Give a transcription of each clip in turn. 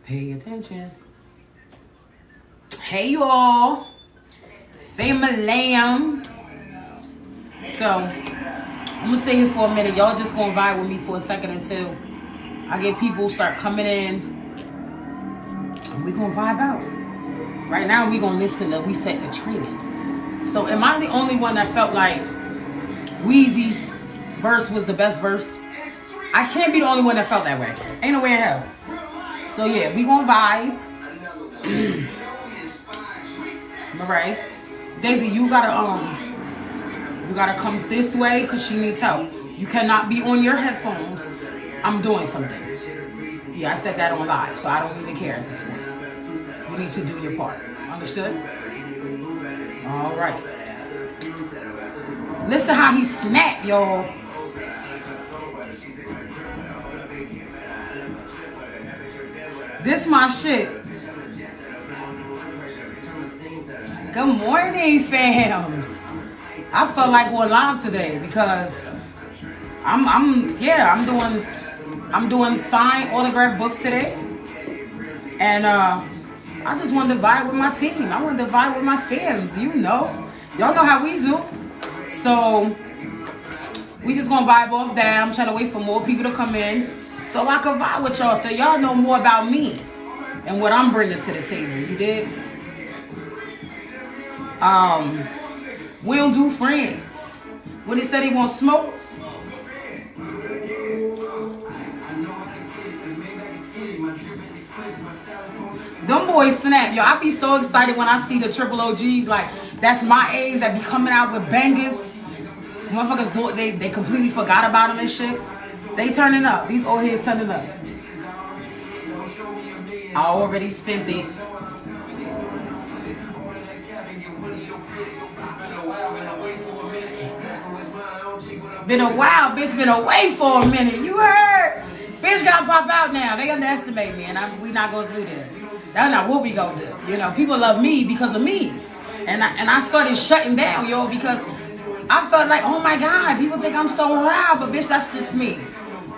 Pay attention. Hey, y'all. Family. So, I'm going to sit here for a minute. Y'all just going to vibe with me for a second until I get people start coming in. And we going to vibe out. Right now, we going to listen to We Set the Trends. So, am I the only one that felt like Weezy's verse was the best verse? I can't be the only one that felt that way. Ain't no way in hell. So yeah, we gonna vibe. Alright. Daisy, you gotta come this way because she needs help. You cannot be on your headphones. I'm doing something. Yeah, I said that on live, so I don't even care at this point. You need to do your part. Understood? Alright. Listen how he snapped, y'all. This my shit. Good morning, fams. I felt like going live today because I'm doing signed autograph books today, and I just wanted to vibe with my team. I wanted to vibe with my fans. Y'all know how we do. So we just gonna vibe off that. I'm trying to wait for more people to come in so I can vibe with y'all, so y'all know more about me and what I'm bringing to the table. You did? We don't do friends. When he said he won't smoke, them boys snap, yo. I be so excited when I see the triple OGs, like that's my age, that be coming out with bangers. Motherfuckers they completely forgot about them and shit. They turning up. These old heads turning up. I already spent it. Been a while, bitch. Been away for a minute. You heard? Bitch gotta pop out now. They underestimate me, and we not gonna do that. That's not what we gonna do. You know, people love me because of me, and I started shutting down, yo, because I felt like, oh my God, people think I'm so loud, but bitch, that's just me.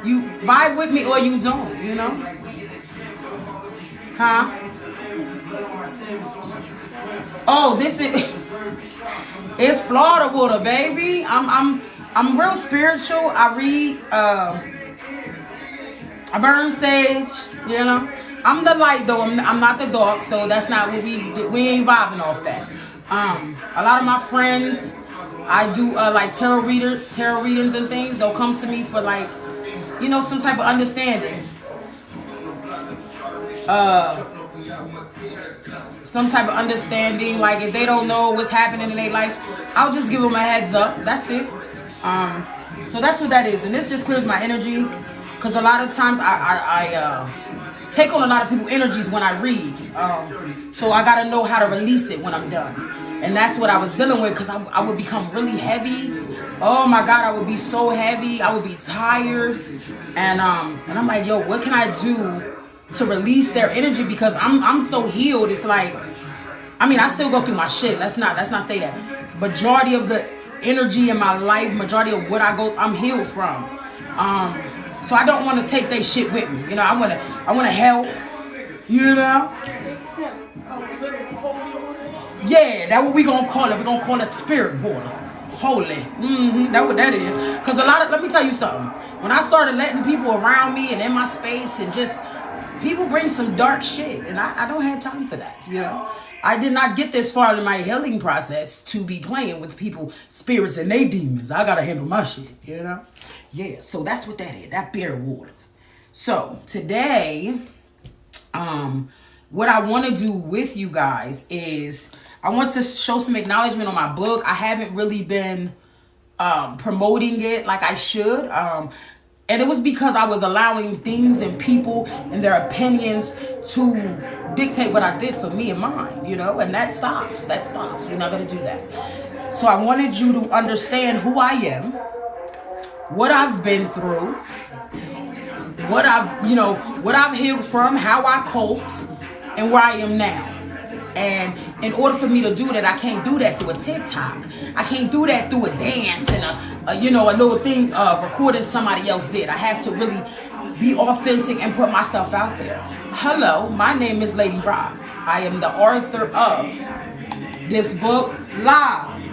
You vibe with me or you don't, you know? Huh? Oh, this is it's Florida water, baby. I'm real spiritual. I read I burn sage, you know. I'm the light though. I'm not the dark, so that's not what we ain't vibing off that. A lot of my friends, I do like tarot readings and things. They'll come to me for like, you know, some type of understanding. Some type of understanding. Like if they don't know what's happening in their life, I'll just give them a heads up. That's it. So that's what that is, and this just clears my energy, because a lot of times I take on a lot of people's energies when I read. So I gotta know how to release it when I'm done. And that's what I was dealing with, because I would become really heavy. Oh my God, I would be so heavy. I would be tired. And I'm like, yo, what can I do to release their energy? Because I'm so healed. It's like, I mean, I still go through my shit. Let's not say that. Majority of the energy in my life, majority of what I go, I'm healed from. So I don't want to take that shit with me. You know, I wanna help. You know? Yeah, that's what we gonna call it. We're gonna call it spirit water. Holy. That's what that is. Because let me tell you something. When I started letting people around me and in my space, and just, people bring some dark shit, and I don't have time for that, you know? I did not get this far in my healing process to be playing with people, spirits, and they demons. I gotta handle my shit, you know? Yeah, so that's what that is. That beer water. So today, what I want to do with you guys is I want to show some acknowledgement on my book. I haven't really been promoting it like I should. And it was because I was allowing things and people and their opinions to dictate what I did for me and mine, you know, and that stops. That stops. We're not going to do that. So I wanted you to understand who I am, what I've been through, what I've healed from, how I coped, and where I am now. And in order for me to do that, I can't do that through a TikTok. I can't do that through a dance and a little thing recording somebody else did. I have to really be authentic, and put myself out there. Hello, my name is LadyRah. I am the author of this book, Live.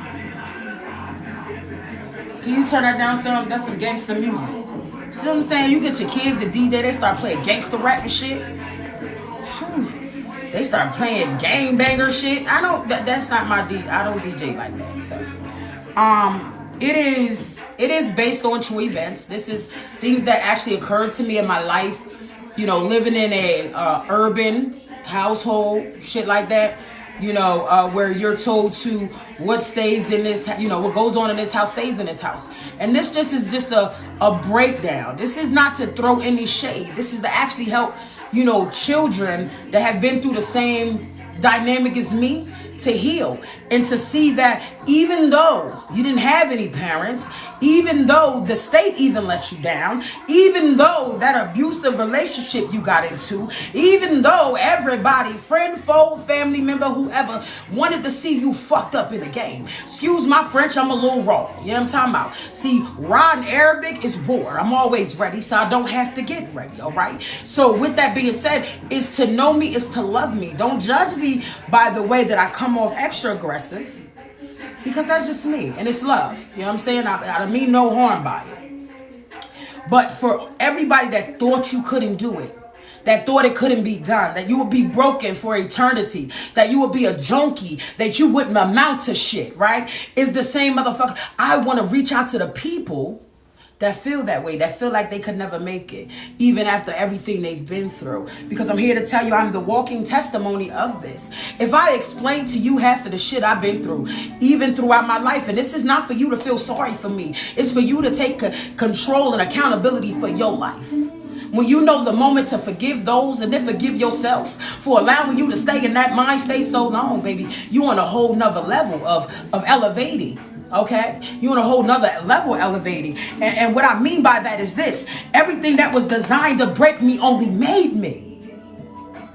Can you turn that down some? That's some gangster music. See what I'm saying? You get your kids to DJ, they start playing gangster rap and shit. They start playing gangbanger shit. That's not my DJ. I don't DJ like that. So, it is based on true events. This is things that actually occurred to me in my life. You know, living in a urban household, shit like that. You know, where you're told to what stays in this, you know, what goes on in this house stays in this house. And this is just a breakdown. This is not to throw any shade. This is to actually help, you know, children that have been through the same dynamic as me to heal and to see that even though you didn't have any parents, even though the state even let you down, even though that abusive relationship you got into, even though everybody, friend, foe, family member, whoever, wanted to see you fucked up in the game. Excuse my French, I'm a little raw. You know what I'm talking about? See, Ra in Arabic is war. I'm always ready, so I don't have to get ready, all right? So with that being said, is to know me, is to love me. Don't judge me by the way that I come off extra aggressive. Because that's just me, and it's love. You know what I'm saying? I mean no harm by it. But for everybody that thought you couldn't do it, that thought it couldn't be done, that you would be broken for eternity, that you would be a junkie, that you wouldn't amount to shit, right? It's the same motherfucker. I want to reach out to the people that feel that way, that feel like they could never make it, even after everything they've been through. Because I'm here to tell you, I'm the walking testimony of this. If I explain to you half of the shit I've been through, even throughout my life, and this is not for you to feel sorry for me, it's for you to take control and accountability for your life. When you know the moment to forgive those and then forgive yourself for allowing you to stay in that mind state so long, baby, you on a whole nother level of elevating. Okay, you're on a whole nother level elevating. And what I mean by that is this: everything that was designed to break me only made me.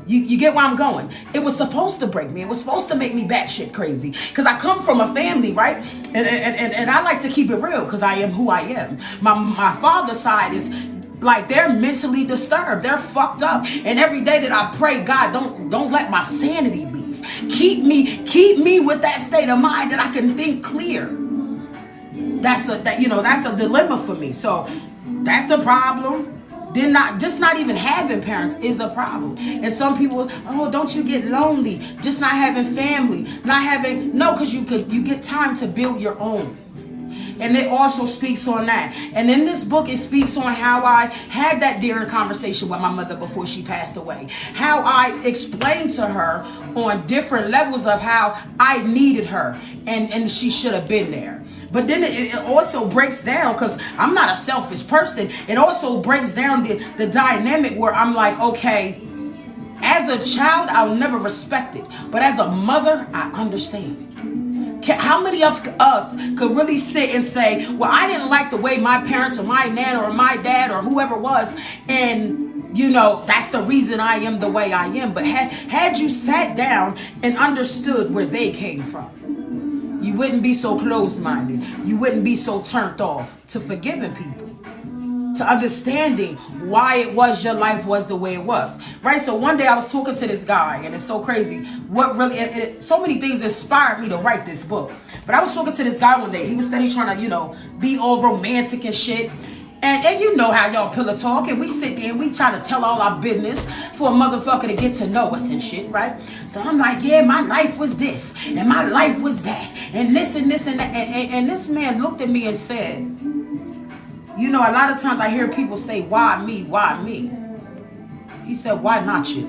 You get where I'm going? It was supposed to break me. It was supposed to make me batshit crazy. Because I come from a family, right? And I like to keep it real because I am who I am. My father's side is like they're mentally disturbed. They're fucked up. And every day that I pray, God, don't let my sanity leave. Keep me with that state of mind that I can think clear. That's a dilemma for me. So that's a problem. Then not even having parents is a problem. And some people, oh, don't you get lonely? Just not having family, because you get time to build your own. And it also speaks on that. And in this book, it speaks on how I had that dear conversation with my mother before she passed away. How I explained to her on different levels of how I needed her and she should have been there. But then it also breaks down, because I'm not a selfish person. It also breaks down the dynamic where I'm like, okay, as a child, I'll never respect it. But as a mother, I understand. How many of us could really sit and say, well, I didn't like the way my parents or my nan or my dad or whoever was, and you know, that's the reason I am the way I am. But had you sat down and understood where they came from, you wouldn't be so closed-minded. You wouldn't be so turned off to forgiving people, to understanding why it was your life was the way it was, right? So one day I was talking to this guy, and it's so crazy. What really, so many things inspired me to write this book. But I was talking to this guy one day. He was steady trying to, you know, be all romantic and shit. And you know how y'all pillow talk, and we sit there and we try to tell all our business for a motherfucker to get to know us and shit, right? So I'm like, yeah, my life was this, and my life was that, and this and this and that. And this man looked at me and said, you know, a lot of times I hear people say, why me, why me? He said, why not you?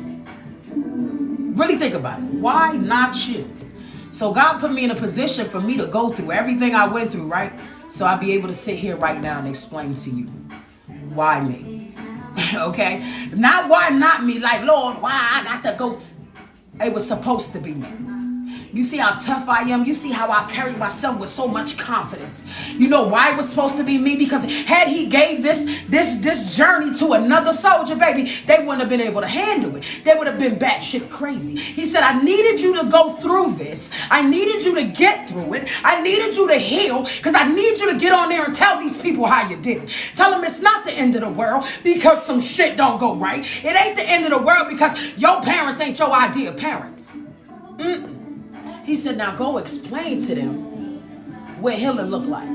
Really think about it. Why not you? So God put me in a position for me to go through everything I went through, right? So I'll be able to sit here right now and explain to you why me. Okay? Not why not me, like, Lord, why I got to go. It was supposed to be me. You see how tough I am? You see how I carry myself with so much confidence? You know why it was supposed to be me? Because had he gave this journey to another soldier, baby, they wouldn't have been able to handle it. They would have been batshit crazy. He said, I needed you to go through this. I needed you to get through it. I needed you to heal, because I need you to get on there and tell these people how you did it. Tell them it's not the end of the world because some shit don't go right. It ain't the end of the world because your parents ain't your idea of parents. He said, now go explain to them what healing look like.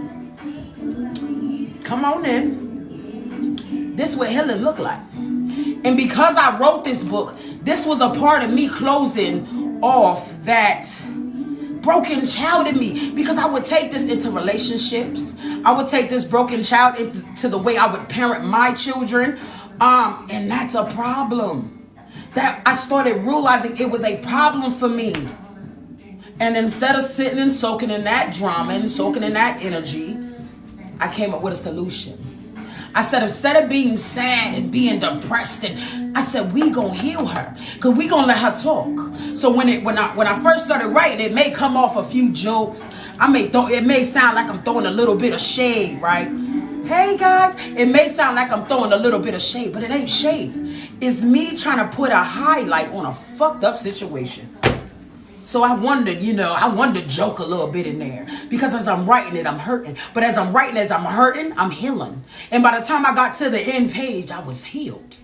Come on in. This is what healing look like. And because I wrote this book, this was a part of me closing off that broken child in me, because I would take this into relationships. I would take this broken child into the way I would parent my children. And that's a problem. That I started realizing it was a problem for me. And instead of sitting and soaking in that drama and soaking in that energy, I came up with a solution. I said, instead of being sad and being depressed, and I said, we gonna heal her, because we gonna let her talk. So when I first started writing, it may come off a few jokes. It may sound like I'm throwing a little bit of shade, right? Hey guys, it may sound like I'm throwing a little bit of shade, but it ain't shade. It's me trying to put a highlight on a fucked up situation. So I wanted to joke a little bit in there, because as I'm writing it, I'm hurting. But as I'm hurting, I'm healing. And by the time I got to the end page, I was healed.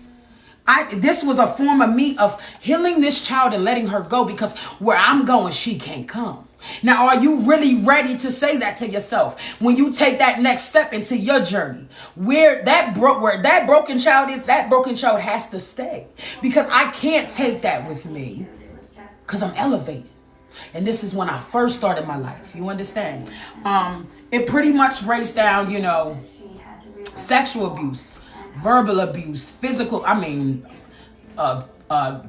This was a form of me of healing this child and letting her go, because where I'm going, she can't come. Now, are you really ready to say that to yourself when you take that next step into your journey? Where that broken child is, that broken child has to stay, because I can't take that with me, because I'm elevated. And this is when I first started my life. You understand? It pretty much breaks down, sexual abuse, verbal abuse, physical,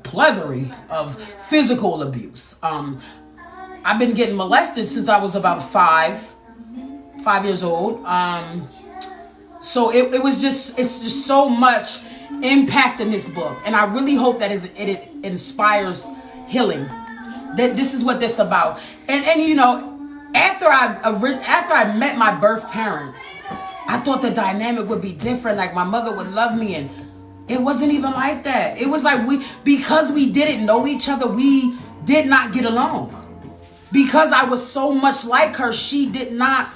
plethora of physical abuse. I've been getting molested since I was about 5 years old. So it's just so much impact in this book. And I really hope that it inspires healing. That this is what this is about. And after I met my birth parents, I thought the dynamic would be different. Like my mother would love me, and it wasn't even like that. It was like because we didn't know each other, we did not get along. Because I was so much like her, she did not.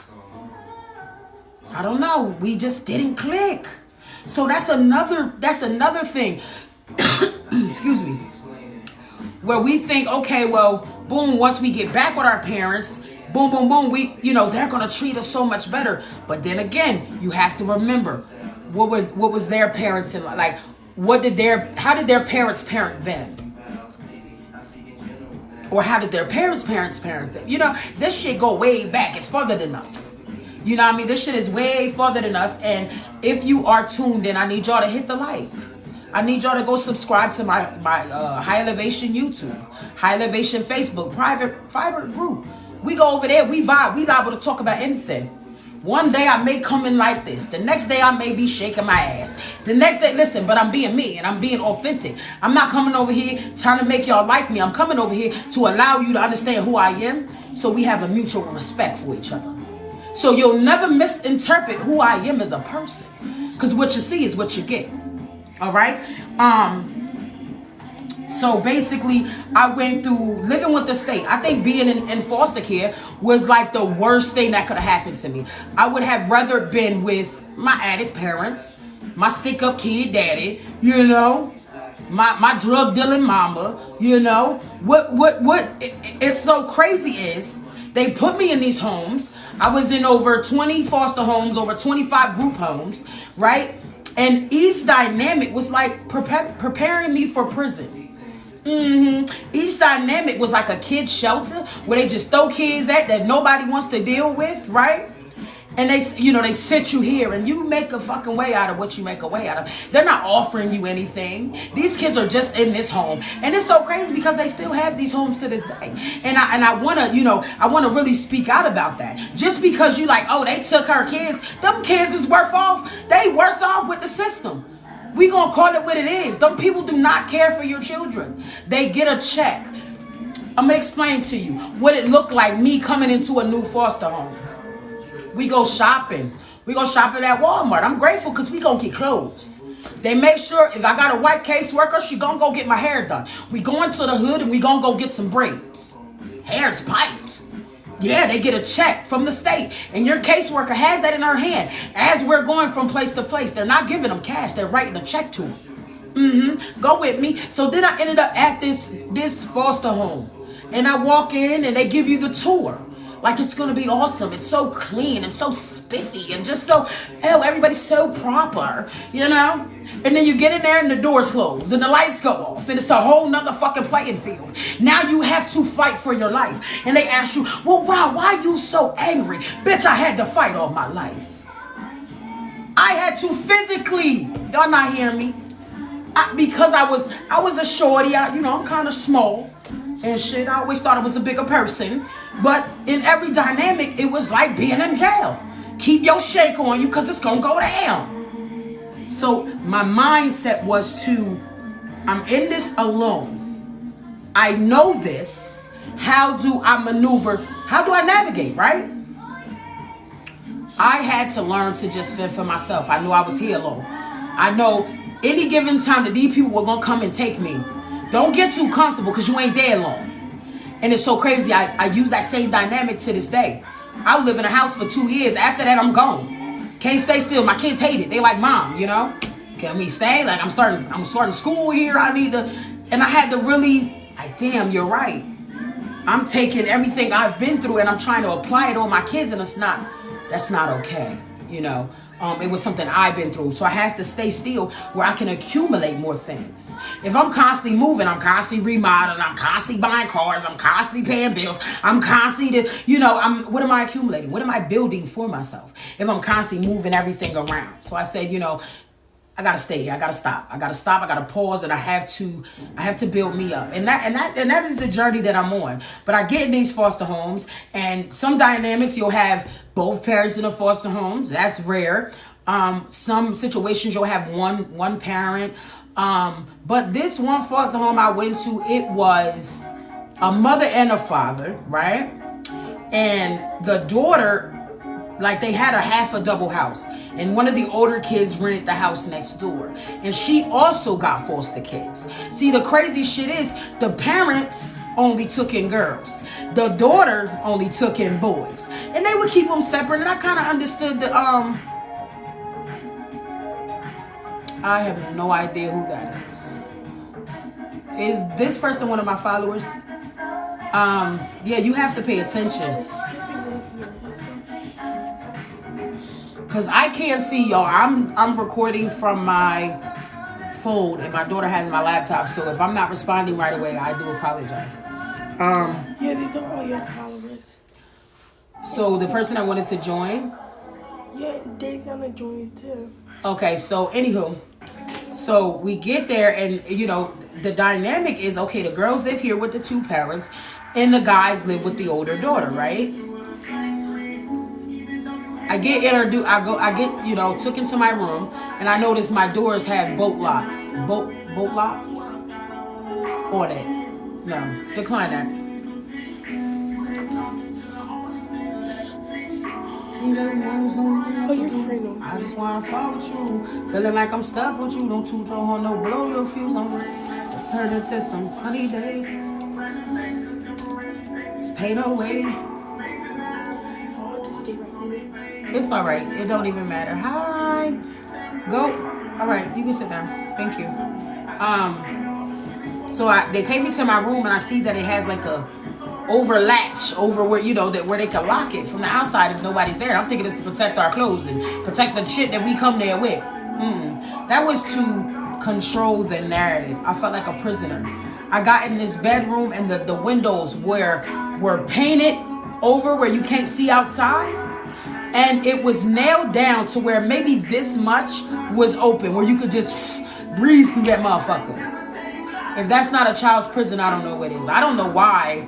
I don't know. We just didn't click. So that's another thing. Excuse me. Where we think, okay, well, boom, once we get back with our parents, boom, boom, boom, they're going to treat us so much better. But then again, you have to remember, what was their parents in like how did their parents parent them? Or how did their parents parent them? This shit go way back. It's further than us. You know what I mean? This shit is way further than us. And if you are tuned in, I need y'all to hit the like. I need y'all to go subscribe to my High Elevation YouTube, High Elevation Facebook, private group. We go over there, we vibe, we liable to talk about anything. One day I may come in like this. The next day I may be shaking my ass. The next day, listen, but I'm being me and I'm being authentic. I'm not coming over here trying to make y'all like me. I'm coming over here to allow you to understand who I am, so we have a mutual respect for each other. So you'll never misinterpret who I am as a person, because what you see is what you get. All right. So basically, I went through living with the state. I think being in foster care was like the worst thing that could have happened to me. I would have rather been with my addict parents, my stick up kid daddy, my drug dealing mama, What it's so crazy is they put me in these homes. I was in over 20 foster homes, over 25 group homes, right? And each dynamic was like preparing me for prison. Each dynamic was like a kid's shelter where they just throw kids at that nobody wants to deal with, right? And they sit you here and you make a fucking way out of what you make a way out of. They're not offering you anything. These kids are just in this home. And it's so crazy because they still have these homes to this day. And I want to really speak out about that. Just because you like, oh, they took our kids. Them kids is worse off with the system. We gonna call it what it is. Them people do not care for your children. They get a check. I'm gonna explain to you what it looked like me coming into a new foster home. We go shopping. We go shopping at Walmart. I'm grateful because we gonna get clothes. They make sure if I got a white caseworker, she gonna go get my hair done. We go into the hood and we gonna go get some braids. Hair's piped. Yeah, they get a check from the state. And your caseworker has that in her hand. As we're going from place to place, they're not giving them cash. They're writing a check to them. Go with me. So then I ended up at this foster home. And I walk in and they give you the tour. Like it's going to be awesome. It's so clean and so spiffy and just so, everybody's so proper, you know? And then you get in there and the doors close and the lights go off and it's a whole nother fucking playing field. Now you have to fight for your life. And they ask you, well, Rob, why are you so angry? Bitch, I had to fight all my life. I had to physically, y'all not hearing me? Because I was a shorty, I'm kind of small and shit. I always thought I was a bigger person. But in every dynamic, it was like being in jail. Keep your shake on you because it's going to go down. So my mindset was I'm in this alone. I know this. How do I maneuver? How do I navigate, right? I had to learn to just fend for myself. I knew I was here alone. I know any given time that these people were going to come and take me. Don't get too comfortable because you ain't there long. And it's so crazy. I use that same dynamic to this day. I live in a house for 2 years. After that, I'm gone. Can't stay still. My kids hate it. They like, Mom, can we stay? Like I'm starting school here. I need to, and I had to really, damn, you're right. I'm taking everything I've been through and I'm trying to apply it on my kids, and that's not okay. It was something I've been through. So I have to stay still where I can accumulate more things. If I'm constantly moving, I'm constantly remodeling, I'm constantly buying cars, I'm constantly paying bills, I'm constantly, what am I accumulating? What am I building for myself? If I'm constantly moving everything around. So I said, I gotta stay here. I gotta stop. I gotta pause, and I have to build me up. And that is the journey that I'm on. But I get in these foster homes, and some dynamics you'll have both parents in the foster homes. That's rare. Some situations you'll have one parent. But this one foster home I went to, it was a mother and a father, right? And the daughter, like they had a half a double house, and one of the older kids rented the house next door, and she also got foster kids. See, the crazy shit is the parents only took in girls, the daughter only took in boys, and they would keep them separate. And I kind of understood the I have no idea who that is. Is this person one of my followers? Yeah, you have to pay attention. Cause I can't see y'all. I'm recording from my phone and my daughter has my laptop. So if I'm not responding right away, I do apologize. Yeah, these are all your followers. So the person I wanted to join. Yeah, they're gonna join too. Okay, so anywho, so we get there and the dynamic is okay. The girls live here with the two parents, and the guys live with the older daughter, right? I get introduced. I get took into my room, and I notice my doors have bolt locks. Bolt locks on it. No, decline that. Oh, you're free. I just wanna fall with you, feeling like I'm stuck with you. Don't toot your horn, no blow your fuse. I'm turn into some honey days. It's pain away. It's all right. It don't even matter. Hi. Go. All right. You can sit down. Thank you. So they take me to my room and I see that it has like a over latch over where where they can lock it from the outside if nobody's there. I'm thinking it's to protect our clothes and protect the shit that we come there with. That was to control the narrative. I felt like a prisoner. I got in this bedroom and the windows were painted over where you can't see outside. And it was nailed down to where maybe this much was open, where you could just breathe through that motherfucker. If that's not a child's prison, I don't know what is. I don't know why.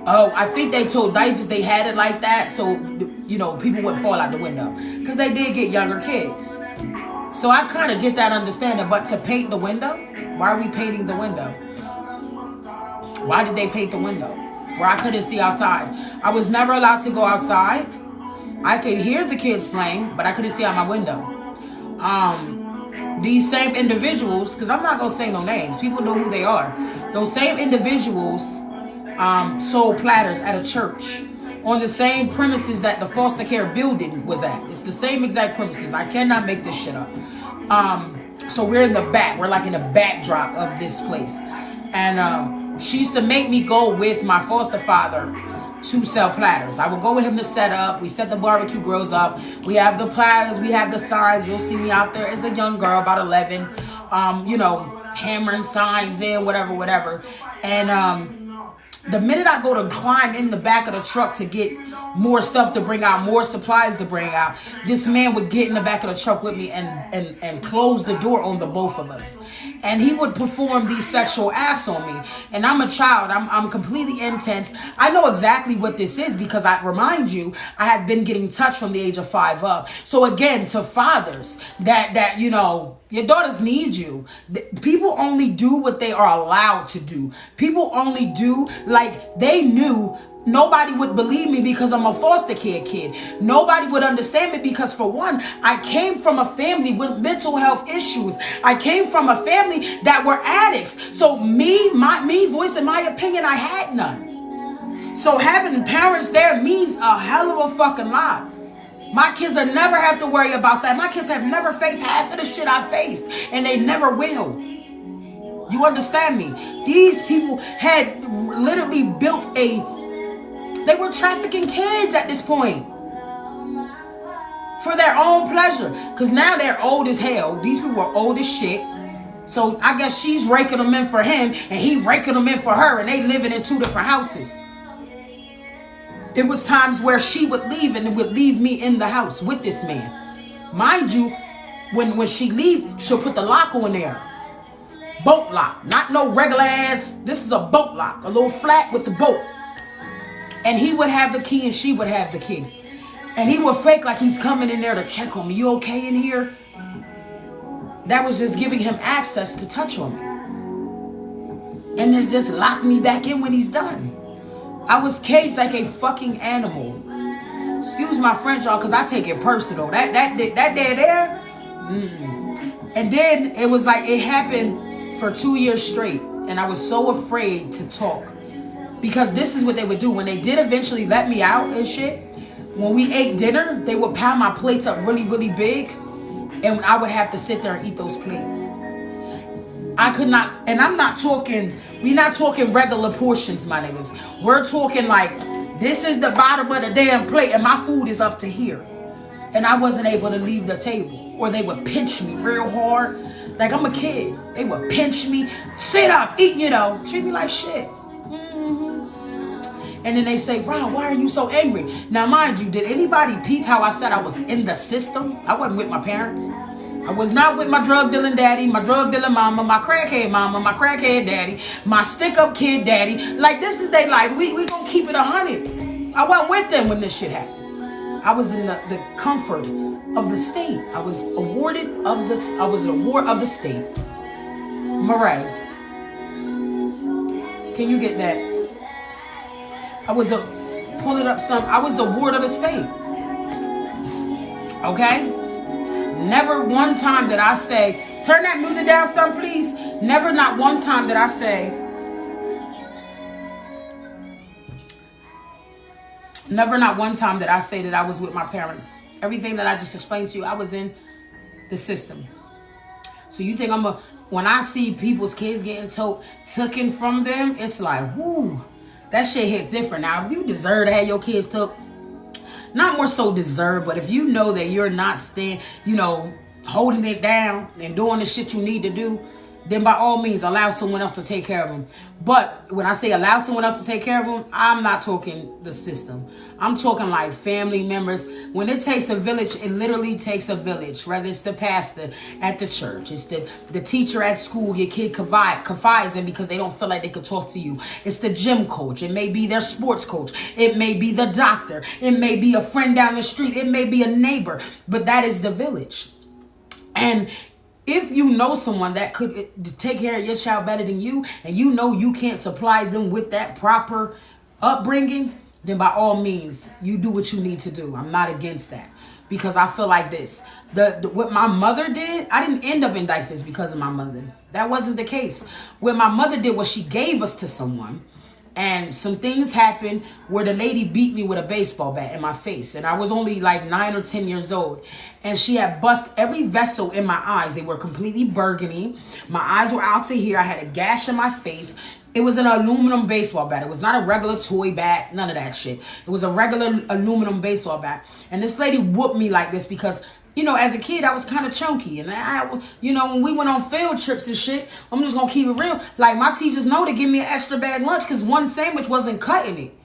Oh, I think they told Dyfus they had it like that so, people wouldn't fall out the window. Because they did get younger kids. So I kind of get that understanding. But to paint the window, why are we painting the window? Why did they paint the window where I couldn't see outside? I was never allowed to go outside. I could hear the kids playing, but I couldn't see out my window. These same individuals, because I'm not going to say no names. People know who they are. Those same individuals sold platters at a church on the same premises that the foster care building was at. It's the same exact premises. I cannot make this shit up. So we're in the back. We're like in the backdrop of this place. And she used to make me go with my foster father to sell platters. I would go with him to set up. We set the barbecue grills up. We have the platters. We have the signs. You'll see me out there as a young girl, about 11, you know, hammering signs in, whatever. And the minute I go to climb in the back of the truck to get more stuff to bring out, more supplies to bring out, this man would get in the back of the truck with me and close the door on the both of us. And he would perform these sexual acts on me. And I'm a child. I'm completely intense. I know exactly what this is because I remind you, I had been getting touched from the age of 5 up. So again, to fathers that you know, your daughters need you. People only do what they are allowed to do. People only do like they knew. Nobody would believe me because I'm a foster care kid. Nobody would understand me because, for one, I came from a family with mental health issues. I came from a family that were addicts. So me voicing my opinion, I had none. So having parents there means a hell of a fucking lot. My kids will never have to worry about that. My kids have never faced half of the shit I faced, and they never will. You understand me? These people had literally built they were trafficking kids at this point for their own pleasure. Because now they're old as hell. These people are old as shit. So I guess she's raking them in for him and he raking them in for her. And they living in 2 different houses. There was times where she would leave and would leave me in the house with this man. Mind you, when she leaves, she'll put the lock on there. Boat lock. Not no regular ass. This is a boat lock. A little flat with the boat. And he would have the key and she would have the key. And he would fake like he's coming in there to check on me. You okay in here? That was just giving him access to touch on me. And then just lock me back in when he's done. I was caged like a fucking animal. Excuse my French, y'all, because I take it personal. That there. And then it was like it happened for 2 years straight. And I was so afraid to talk. Because this is what they would do. When they did eventually let me out and shit, when we ate dinner, they would pound my plates up really, really big. And I would have to sit there and eat those plates. I could not, and I'm not talking, we're not talking regular portions, my niggas. We're talking like, this is the bottom of the damn plate and my food is up to here. And I wasn't able to leave the table. Or they would pinch me real hard. Like I'm a kid. They would pinch me, sit up, eat, you know, treat me like shit. And then they say, Ron, why are you so angry? Now, mind you, did anybody peep how I said I was in the system? I wasn't with my parents. I was not with my drug dealing daddy, my drug dealing mama, my crackhead daddy, my stick-up kid daddy. Like, this is their life. We gonna keep it 100. I wasn't with them when this shit happened. I was in the comfort of the state. I was awarded of this. I was an award of the state. Murray, can you get that? I was pull it up some. I was the ward of the state. Okay? Never one time did I say, turn that music down some, please. Never, not one time did I say, never, not one time did I say that I was with my parents. Everything that I just explained to you, I was in the system. So you think when I see people's kids getting taken from them, it's like, whoo. That shit hit different. Now, if you deserve to have your kids took, not more so deserve, but if you know that you're not holding it down and doing the shit you need to do, then by all means, allow someone else to take care of them. But when I say allow someone else to take care of them, I'm not talking the system. I'm talking like family members. When it takes a village, it literally takes a village. Whether it's the pastor at the church, it's the teacher at school your kid confides in because they don't feel like they could talk to you. It's the gym coach. It may be their sports coach. It may be the doctor. It may be a friend down the street. It may be a neighbor. But that is the village. And If you know someone that could take care of your child better than you, and you know you can't supply them with that proper upbringing, then by all means, you do what you need to do. I'm not against that. Because I feel like this. What my mother did, I didn't end up in diapers because of my mother. That wasn't the case. What my mother did was she gave us to someone. And some things happened where the lady beat me with a baseball bat in my face. And I was only like 9 or 10 years old. And she had bust every vessel in my eyes. They were completely burgundy. My eyes were out to here. I had a gash in my face. It was an aluminum baseball bat. It was not a regular toy bat. None of that shit. It was a regular aluminum baseball bat. And this lady whooped me like this because, you know, as a kid, I was kind of chunky. And you know, when we went on field trips and shit, I'm just going to keep it real. Like, my teachers know to give me an extra bag lunch because one sandwich wasn't cutting it.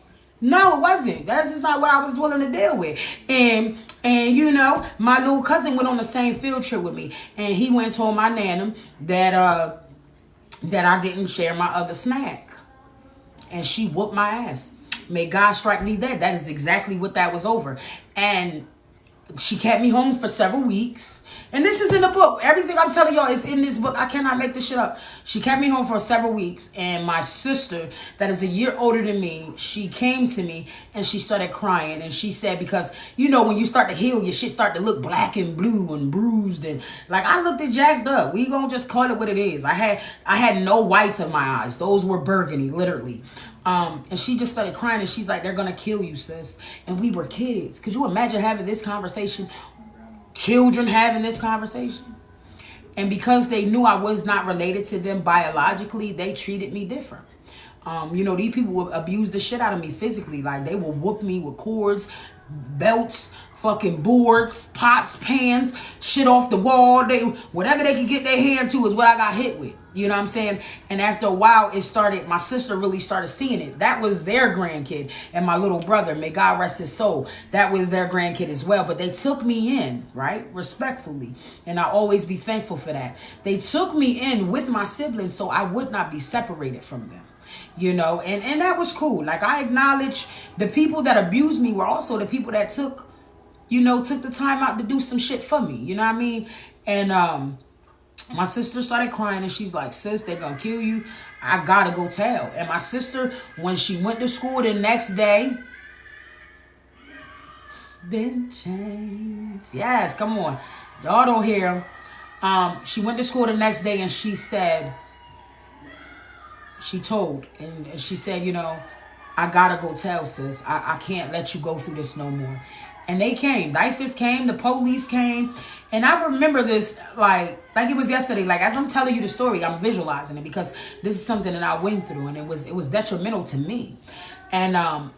No, it wasn't. That's just not what I was willing to deal with. And you know, my little cousin went on the same field trip with me. And he went and told my nana that I didn't share my other snack. And she whooped my ass. May God strike me dead. That is exactly what that was over. And she kept me home for several weeks. And this is in the book. Everything I'm telling y'all is in this book. I cannot make this shit up. She kept me home for several weeks. And my sister, that is a year older than me, she came to me and she started crying. And she said, because, you know, when you start to heal, your shit start to look black and blue and bruised. And like, I looked at jacked up. We gonna just call it what it is. I had no whites in my eyes. Those were burgundy, literally. And she just started crying and she's like, they're gonna kill you, sis. And we were kids. Could you imagine having this conversation? Children having this conversation? And because they knew I was not related to them biologically, they treated me different. You know, these people would abuse the shit out of me physically. Like, they will whoop me with cords, belts, fucking boards, pots, pans, shit off the wall. Whatever they could get their hand to is what I got hit with. You know what I'm saying? And after a while, my sister really started seeing it. That was their grandkid. And my little brother, may God rest his soul, that was their grandkid as well. But they took me in, right? Respectfully. And I'll always be thankful for that. They took me in with my siblings so I would not be separated from them. You know, and that was cool. Like, I acknowledge the people that abused me were also the people that took the time out to do some shit for me. You know what I mean? And my sister started crying and she's like, sis, they're gonna kill you. I gotta go tell. And my sister, when she went to school the next day, been changed. Yes, come on. Y'all don't hear. She went to school the next day and she said, she said, you know, I gotta go tell, sis. I can't let you go through this no more. And they came. DIFES came. The police came. And I remember this like it was yesterday. Like, as I'm telling you the story, I'm visualizing it because this is something that I went through. And it was detrimental to me. And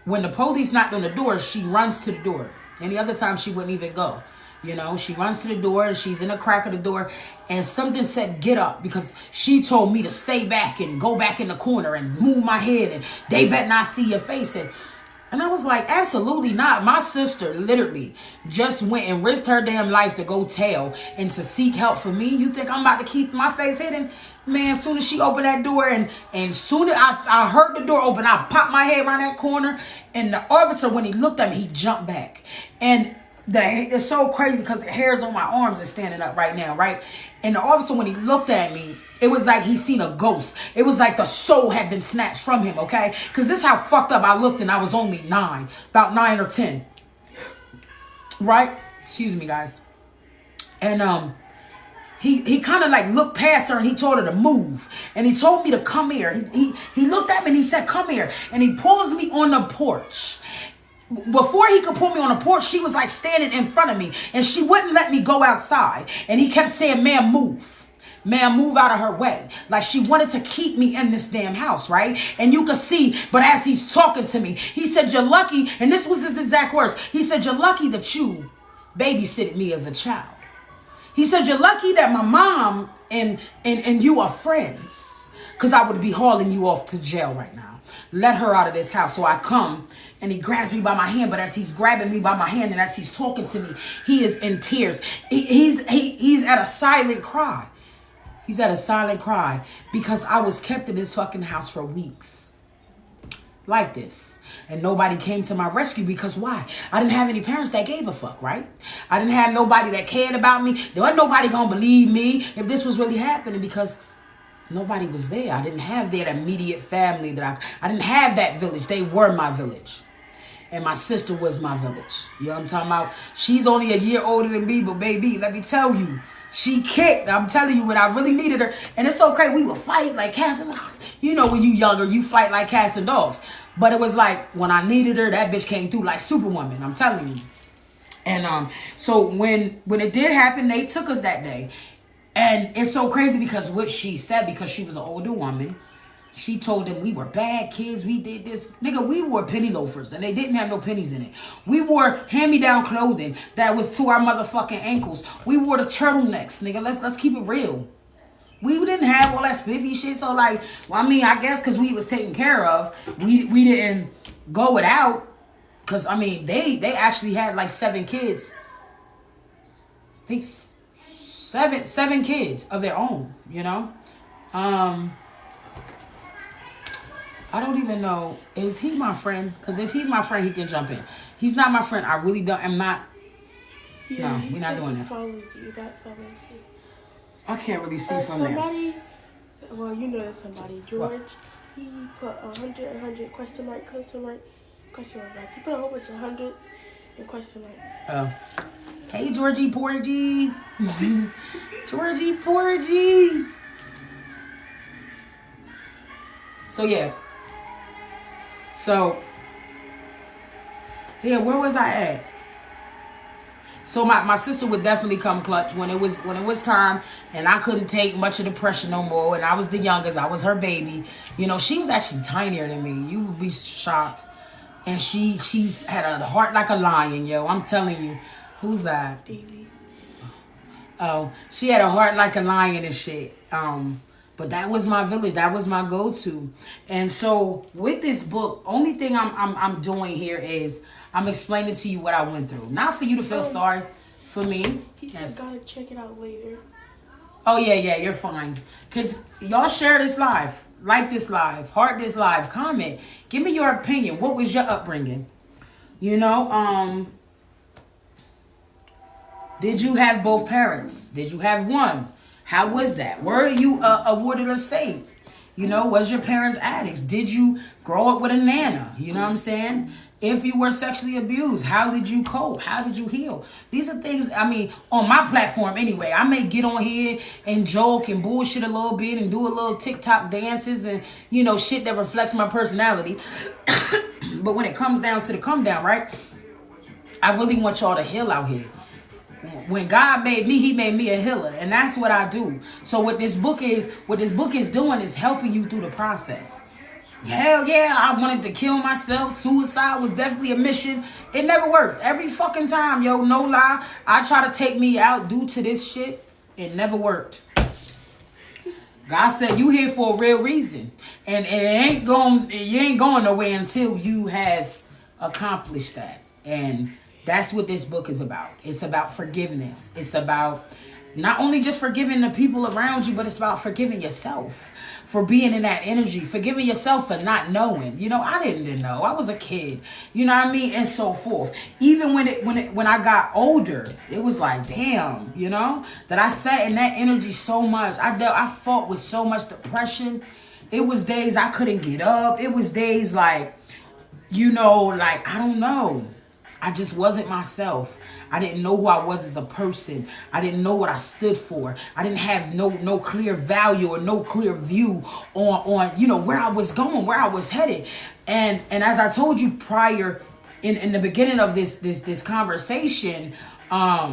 when the police knocked on the door, she runs to the door. Any other time, she wouldn't even go. You know, she runs to the door and she's in the crack of the door. And something said, get up, because she told me to stay back and go back in the corner and move my head. And they better not see your face. And I was like, absolutely not. My sister literally just went and risked her damn life to go tell and to seek help for me. You think I'm about to keep my face hidden? Man, as soon as she opened that door and soon as I heard the door open, I popped my head around that corner. And the officer, when he looked at me, he jumped back. And it's so crazy because the hairs on my arms are standing up right now, right? And the officer, when he looked at me, it was like he seen a ghost. It was like the soul had been snatched from him, okay? Because this is how fucked up I looked, and I was only about 9 or 10. Right? Excuse me, guys. And he kind of like looked past her and he told her to move. And he told me to come here. He looked at me and he said, come here. And he pulls me on the porch. Before he could pull me on the porch, she was like standing in front of me and she wouldn't let me go outside. And he kept saying, ma'am, move. Ma'am, move out of her way. Like she wanted to keep me in this damn house, right? And you could see, but as he's talking to me, he said, you're lucky. And this was his exact words. He said, you're lucky that you babysitted me as a child. He said, you're lucky that my mom and you are friends, because I would be hauling you off to jail right now. Let her out of this house. So I come and he grabs me by my hand. But as he's grabbing me by my hand and as he's talking to me, he is in tears. He's at a silent cry. He's at a silent cry because I was kept in this fucking house for weeks. like this. And nobody came to my rescue because why? I didn't have any parents that gave a fuck, right? I didn't have nobody that cared about me. There wasn't nobody gonna believe me if this was really happening because nobody was there. I didn't have that immediate family that I didn't have that village. They were my village. And my sister was my village. You know what I'm talking about? She's only a year older than me, but baby, let me tell you, she kicked. I'm telling you, when I really needed her. And it's so crazy. We would fight like cats and dogs. You know, when you younger, you fight like cats and dogs. But it was like, when I needed her, that bitch came through like Superwoman. I'm telling you. And so when it did happen, they took us that day. And it's so crazy because what she said, because she was an older woman, she told them we were bad kids. We did this. Nigga, we wore penny loafers and they didn't have no pennies in it. We wore hand-me-down clothing that was to our motherfucking ankles. We wore the turtlenecks, nigga. Let's keep it real. We didn't have all that spiffy shit. So like, well, I mean, I guess because we was taken care of, we didn't go without. Because, I mean, they actually had like 7 kids. I think seven kids of their own, you know? I don't even know. Is he my friend? Because if he's my friend, he can jump in. He's not my friend. I really don't. I'm not. Yeah, no, we're not doing that. That I can't really see from somebody, there. Well, you know that somebody. George, what? He put 100, question mark, question mark, question mark. He put a whole bunch of hundreds and question marks. Hey, Georgie Porgy. Georgie Porgy. So, yeah. So, yeah, where was I at? So my sister would definitely come clutch when it was time and I couldn't take much of the pressure no more and I was the youngest. I was her baby. You know, she was actually tinier than me. You would be shocked. And she had a heart like a lion, yo. I'm telling you. Who's that? Davey. Oh, she had a heart like a lion and shit. But that was my village. That was my go-to. And so with this book, only thing I'm doing here is I'm explaining to you what I went through. Not for you to feel sorry for me. He said, gotta check it out later. Oh, yeah, you're fine. Because y'all share this live. Like this live. Heart this live. Comment. Give me your opinion. What was your upbringing? You know, did you have both parents? Did you have one? How was that? Were you awarded a state? You know, was your parents addicts? Did you grow up with a nana? You know what I'm saying? If you were sexually abused, how did you cope? How did you heal? These are things, I mean, on my platform anyway. I may get on here and joke and bullshit a little bit and do a little TikTok dances and, you know, shit that reflects my personality. But when it comes down to the come down, right? I really want y'all to heal out here. When God made me, he made me a healer. And that's what I do. So what this book is doing is helping you through the process. Hell yeah, I wanted to kill myself. Suicide was definitely a mission. It never worked. Every fucking time, yo, no lie. I try to take me out due to this shit. It never worked. God said you here for a real reason. And you ain't going nowhere until you have accomplished that. And that's what this book is about. It's about forgiveness. It's about not only just forgiving the people around you, but it's about forgiving yourself for being in that energy, forgiving yourself for not knowing. You know, I didn't know. I was a kid. You know what I mean? And so forth. Even when I got older, it was like, damn, you know, that I sat in that energy so much. I fought with so much depression. It was days I couldn't get up. It was days like, you know, like, I don't know. I just wasn't myself. I didn't know who I was as a person. I didn't know what I stood for. I didn't have no clear value or no clear view on you know, where I was going, where I was headed. And as I told you prior in the beginning of this conversation, that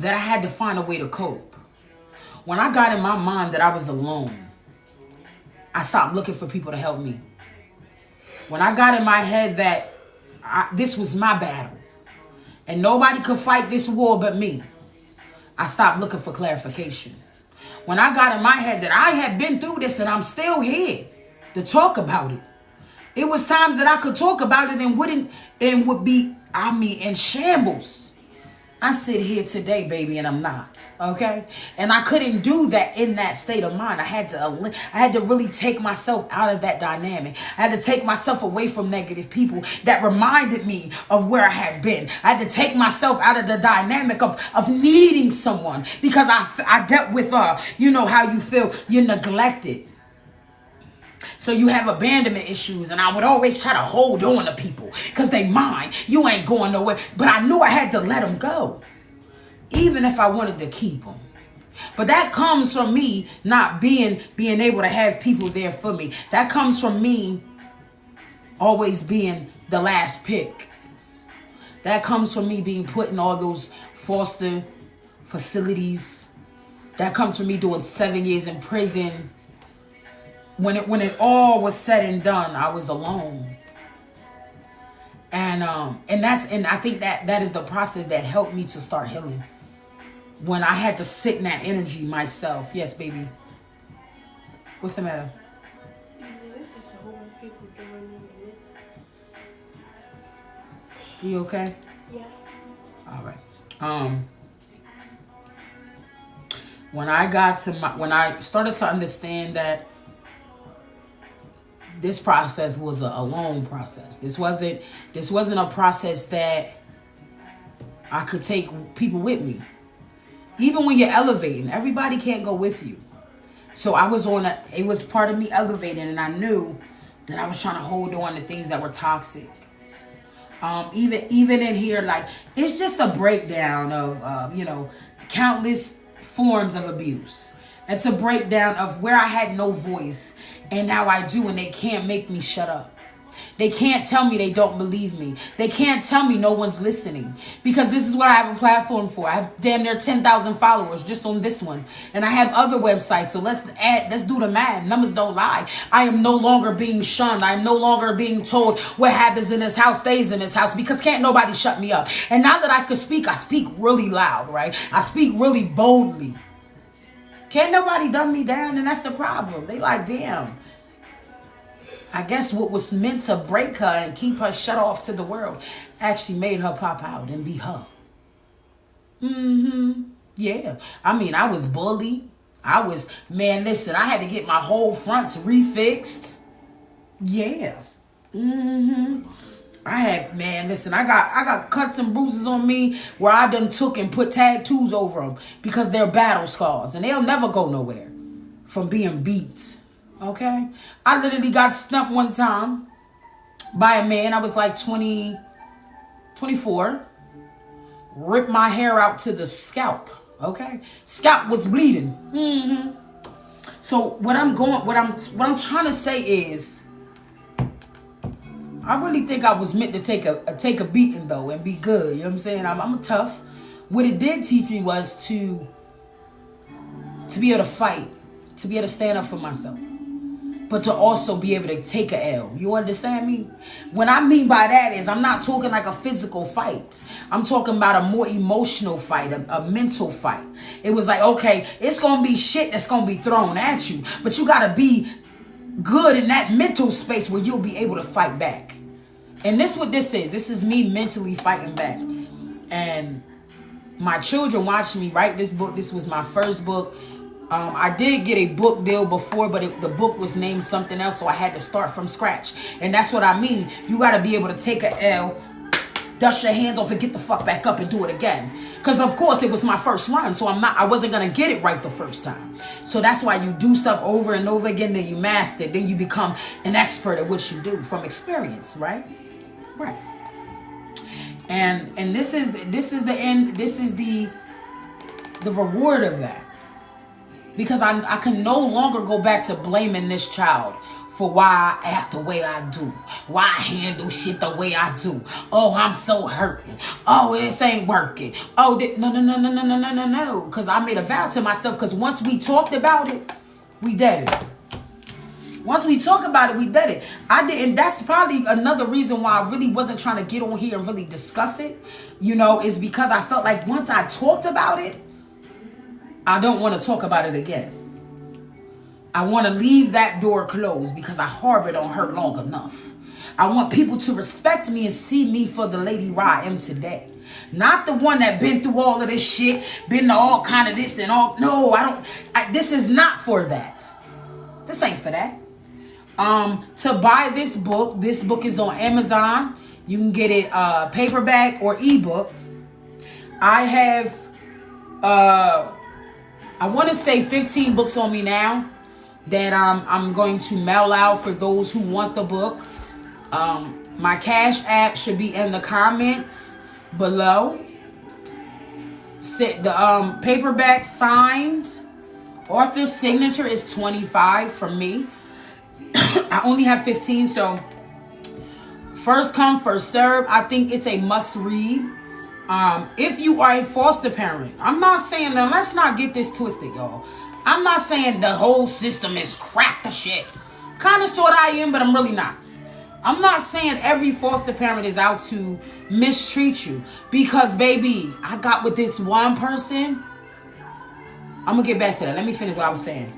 I had to find a way to cope. When I got in my mind that I was alone, I stopped looking for people to help me. When I got in my head that this was my battle and nobody could fight this war but me, I stopped looking for clarification. When I got in my head that I had been through this and I'm still here to talk about it, it was times that I could talk about it and would be, I mean, in shambles. I sit here today, baby, and I'm not. Okay? And I couldn't do that in that state of mind. I had to really take myself out of that dynamic. I had to take myself away from negative people that reminded me of where I had been. I had to take myself out of the dynamic of needing someone, because I dealt with you know how you feel. You're neglected. So you have abandonment issues, and I would always try to hold on to people because they mine. You ain't going nowhere. But I knew I had to let them go, even if I wanted to keep them. But that comes from me not being able to have people there for me. That comes from me always being the last pick. That comes from me being put in all those foster facilities. That comes from me doing 7 years in prison. When it all was said and done, I was alone. And I think that is the process that helped me to start healing. When I had to sit in that energy myself. Yes, baby. What's the matter? There's just a whole bunch of people doing it. You okay? Yeah. All right. When I started to understand that this process was a long process. This wasn't a process that I could take people with me. Even when you're elevating, everybody can't go with you. So it was part of me elevating, and I knew that I was trying to hold on to things that were toxic. Even in here, like, it's just a breakdown of countless forms of abuse. It's a breakdown of where I had no voice, and now I do, and they can't make me shut up. They can't tell me they don't believe me. They can't tell me no one's listening, because this is what I have a platform for. I have damn near 10,000 followers just on this one, and I have other websites. So let's do the math. Numbers don't lie. I am no longer being shunned. I am no longer being told what happens in this house stays in this house, because can't nobody shut me up. And now that I can speak, I speak really loud, right? I speak really boldly. Can't nobody dumb me down, and that's the problem. They like, damn. I guess what was meant to break her and keep her shut off to the world actually made her pop out and be her. Yeah. I mean, I was bullied. Listen, I had to get my whole fronts refixed. Yeah. I got cuts and bruises on me where I done took and put tattoos over them because they're battle scars, and they'll never go nowhere from being beat. Okay? I literally got stumped one time by a man. I was like 24. Ripped my hair out to the scalp. Okay? Scalp was bleeding. So what I'm trying to say is, I really think I was meant to take a beating though and be good. You know what I'm saying? I'm tough. What it did teach me was to be able to fight, to be able to stand up for myself, but to also be able to take a L. You understand me? What I mean by that is, I'm not talking like a physical fight. I'm talking about a more emotional fight, a mental fight. It was like, okay, it's going to be shit that's going to be thrown at you, but you got to be good in that mental space where you'll be able to fight back. And this is what this is. This is me mentally fighting back. And my children watched me write this book. This was my first book. I did get a book deal before, but the book was named something else, so I had to start from scratch. And that's what I mean. You got to be able to take a L, dust your hands off, and get the fuck back up and do it again. Because of course it was my first run, so I wasn't gonna get it right the first time. So that's why you do stuff over and over again, then you master it, then you become an expert at what you do from experience, right? Right. And this is the end. This is the reward of that. Because I can no longer go back to blaming this child for why I act the way I do, why I handle shit the way I do. Oh, I'm so hurting. Oh, this ain't working. Oh, no. Because I made a vow to myself, because once we talked about it, we did it. Once we talk about it, we did it. I didn't. That's probably another reason why I really wasn't trying to get on here and really discuss it, is because I felt like once I talked about it, I don't want to talk about it again. I want to leave that door closed because I harbored on her long enough. I want people to respect me and see me for the LadyRah I am today. Not the one that been through all of this shit, been to all kind of this and all. No, this is not for that. This ain't for that. To buy this book is on Amazon. You can get it paperback or ebook. I have, I want to say 15 books on me now that I'm going to mail out for those who want the book. My Cash App should be in the comments below. The paperback signed author's signature is $25 from me. I only have 15, so first come, first serve. I think it's a must read. If you are a foster parent, I'm not saying that, let's not get this twisted, y'all. I'm not saying the whole system is crack the shit. Kind of sort I am, but I'm really not. I'm not saying every foster parent is out to mistreat you. Because, baby, I got with this one person. I'm going to get back to that. Let me finish what I was saying.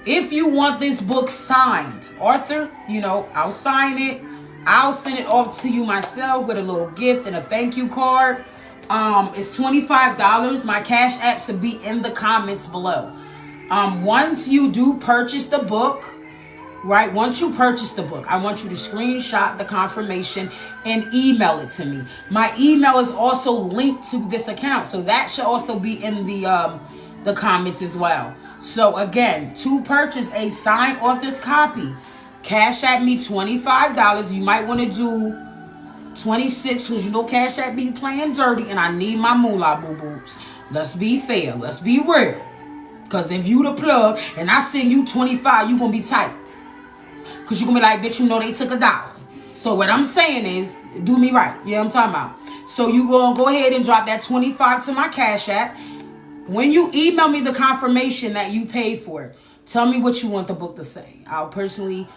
If you want this book signed, Arthur, I'll sign it. I'll send it off to you myself with a little gift and a thank you card. It's $25. My Cash App should be in the comments below. Once you do purchase the book, right? Once you purchase the book, I want you to screenshot the confirmation and email it to me. My email is also linked to this account, so that should also be in the comments as well. So again, to purchase a signed author's copy, Cash App me $25. You might want to do 26 because Cash App be playing dirty and I need my moolah boo-boos. Let's be fair. Let's be real. Because if you the plug and I send you 25, you going to be tight. Because you're going to be like, bitch, they took $1. So what I'm saying is, do me right. Yeah, I'm talking about. So you going to go ahead and drop that 25 to my Cash App. When you email me the confirmation that you paid for it, tell me what you want the book to say. I'll personally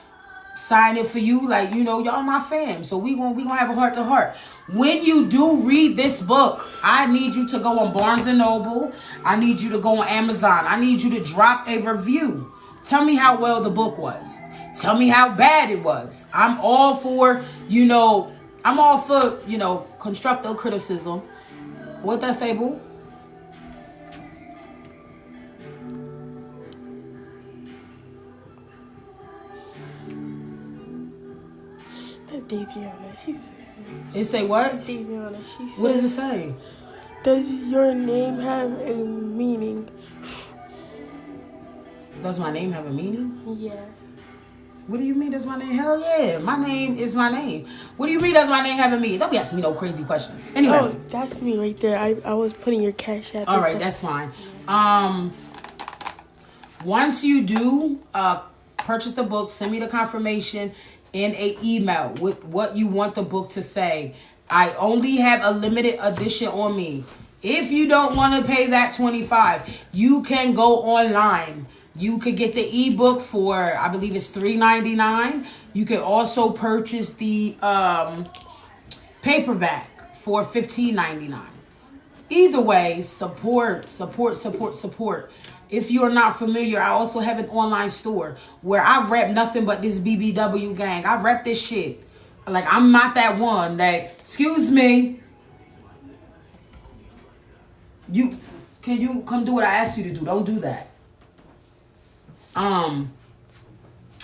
sign it for you. Like, y'all my fam. So we gonna have a heart to heart. When you do read this book, I need you to go on Barnes & Noble. I need you to go on Amazon. I need you to drop a review. Tell me how well the book was. Tell me how bad it was. I'm all for, constructive criticism. What that say, boo? It say what? What does it say? Does your name have a meaning? Does my name have a meaning? Yeah. What do you mean does my name? Hell yeah. My name is my name. What do you mean does my name have a meaning? Don't be asking me no crazy questions. Anyway. Oh, that's me right there. I was putting your Cash App. All right, that's fine. Once you do purchase the book, send me the confirmation in an email with what you want the book to say. I only have a limited edition on me. If you don't want to pay that $25, you can go online. You could get the ebook for, I believe it's $3.99. You can also purchase the paperback for $15.99. Either way, support. If you're not familiar, I also have an online store where I rep nothing but this BBW gang. I rep this shit. Like, I'm not that one that, excuse me, can you come do what I asked you to do? Don't do that. I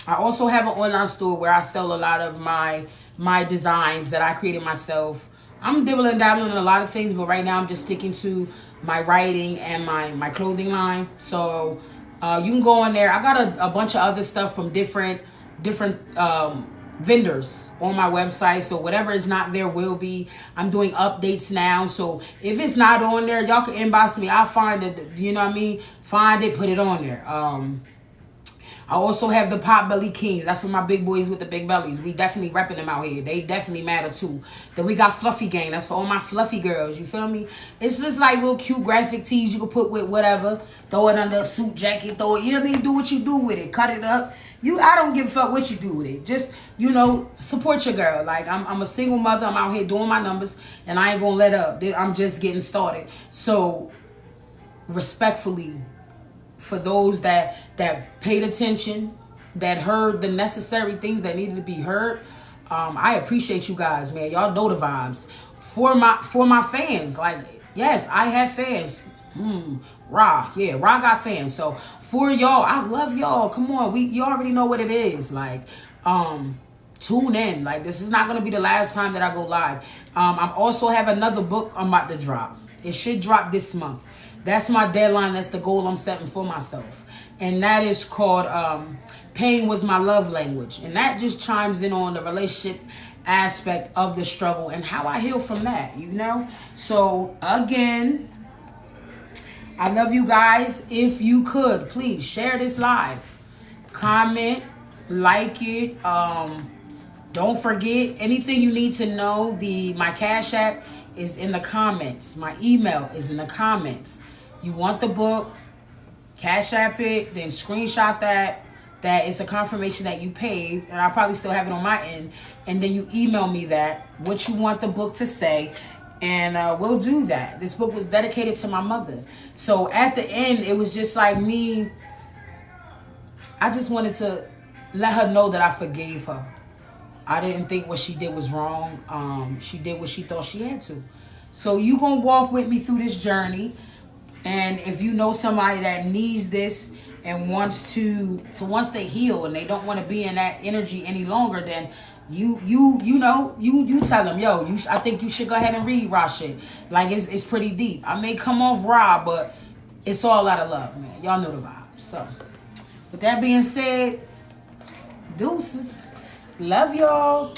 also have an online store where I sell a lot of my designs that I created myself. I'm dibbling dabbling in a lot of things, but right now I'm just sticking to my writing and my clothing line. So you can go on there. I got a bunch of other stuff from different vendors on my website. So whatever is not there will be. I'm doing updates now. So if it's not on there, y'all can inbox me. I'll find it. Find it, put it on there. I also have the Potbelly Kings. That's for my big boys with the big bellies. We definitely repping them out here. They definitely matter too. Then we got Fluffy Gang. That's for all my fluffy girls. You feel me? It's just like little cute graphic tees you can put with whatever. Throw it under a suit jacket. Throw it. You know what I mean? Do what you do with it. Cut it up. I don't give a fuck what you do with it. Just, support your girl. Like, I'm a single mother. I'm out here doing my numbers. And I ain't gonna let up. I'm just getting started. So, respectfully, for those that paid attention, that heard the necessary things that needed to be heard, I appreciate you guys, man. Y'all know the vibes. for my fans. Like, yes, I have fans. Ra got fans. So for y'all, I love y'all. Come on, you already know what it is. Like, tune in. Like, this is not gonna be the last time that I go live. I also have another book I'm about to drop. It should drop this month. That's my deadline. That's the goal I'm setting for myself, and that is called "Pain Was My Love Language," and that just chimes in on the relationship aspect of the struggle and how I heal from that. So again, I love you guys. If you could, please share this live, comment, like it. Don't forget anything you need to know. My Cash App is in the comments. My email is in the comments. You want the book, Cash App it, then screenshot that. That is a confirmation that you paid, and I'll probably still have it on my end. And then you email me that, what you want the book to say, and we'll do that. This book was dedicated to my mother. So at the end, it was just like me. I just wanted to let her know that I forgave her. I didn't think what she did was wrong. She did what she thought she had to. So you gonna walk with me through this journey. And if you know somebody that needs this and wants to once they heal and they don't want to be in that energy any longer, then you tell them, yo, I think you should go ahead and read Ra shit. Like, it's pretty deep. I may come off Ra, but it's all out of love, man. Y'all know the vibe. So with that being said, deuces. Love y'all.